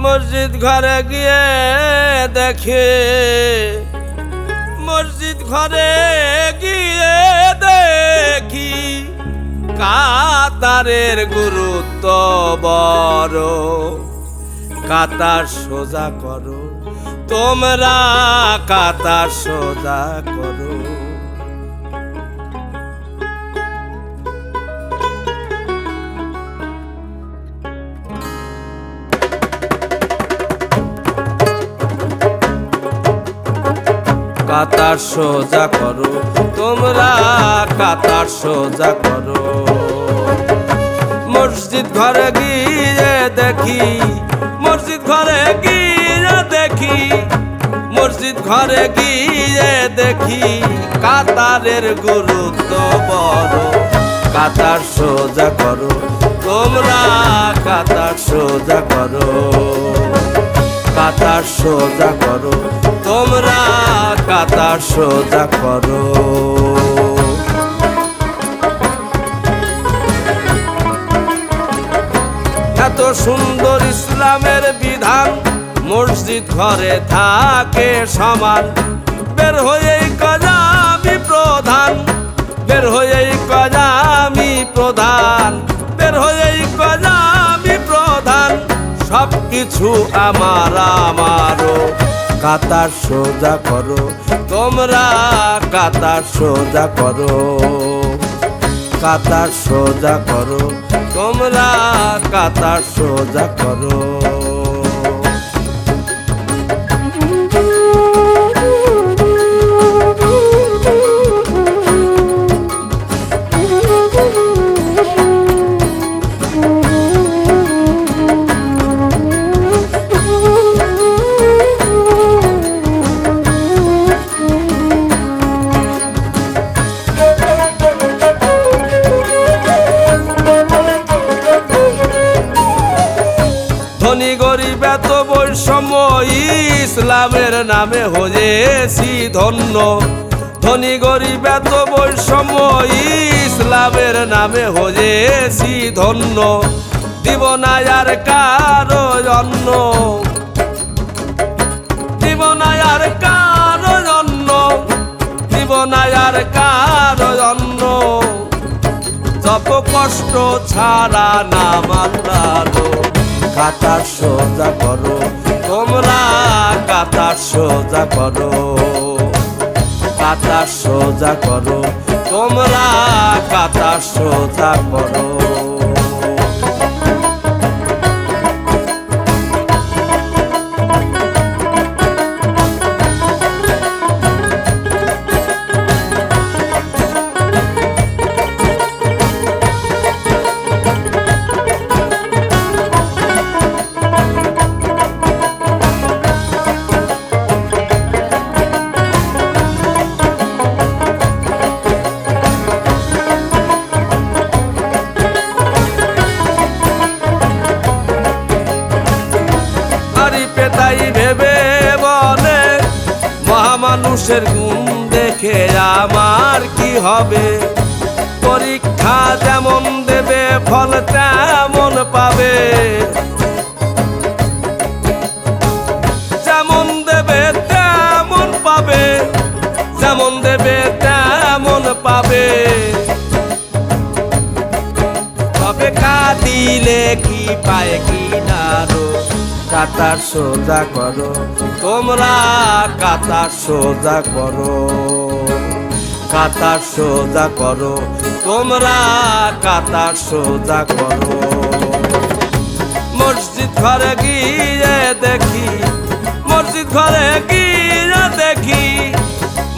মসজিদ ঘরে গিয়ে দেখে, মসজিদ ঘরে গিয়ে দেখি কাতারের গুরুত্ব বড়। কাতার সোজা করো তোমরা, কাতার সোজা করো। কাতার সোজা করো তোমরা, কাতার সোজা করো। মসজিদ ঘরে গিয়ে দেখি, মসজিদ ঘরে গিয়ে দেখি, মসজিদ ঘরে গিয়ে দেখি কাতারের গুরুত্ব বড়। কাতার সোজা করো তোমরা, কাতার সোজা করো। কাতার সোজা করো তোমরা, কাতার সোজা করো। এত সুন্দর ইসলামের বিধান মসজিদ ঘরে থাকে সমান। বের হয়েই কাজা আমি প্রধান, বের হয়েই কাজা আমি প্রধান, বের হয়েই কাজা আমি প্রধান। সব কিছু আমার আমারও। কাতার সোজা করো তোমরা, কাতার সোজা করো। কাতার সোজা করো তোমরা, কাতার সোজা করো। ধনী গরিব এত বৈষম্য ইসলামের নামে হয়েছি ধন্য। ধনী গরিব এত বৈষম্য ইসলামের নামে হয়েছি ধন্য। দিব না আর কারো অন্ন, দিব না আর কারো অন্ন, দিব না আর কারো অন্ন। যত কষ্ট ছাড়া নাম আল্লাহর। কাতার সোজা করো তোমরা, কাতার সোজা করো। কাতার সোজা করো তোমরা, কাতার সোজা করো। তাই ভেবে বলে মহামানুষের গুণ দেখে আমার কি হবে। পরীক্ষা যেমন দেবে ফল তেমন পাবে, যেমন দেবে তেমন পাবে, যেমন দেবে তেমন পাবে। তবে কাঁদিলে কি পায় কি না। কাতার সোজা করো তোমরা, কাতার সোজা করো। কাতার সোজা করো তোমরা, কাতার সোজা করো। মসজিদ ঘরে গিয়ে দেখি, মসজিদ ঘরে গিয়ে দেখি,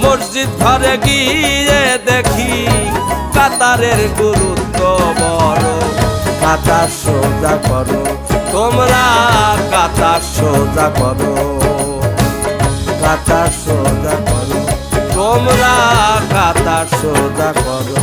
মসজিদ ঘরে গিয়ে দেখি কাতারের গুরুত্ব বড়। কাতার সোজা করো তোমরা, কাতার সোজা করো। কাতার সোজা করো তোমরা, কাতার সোজা করো।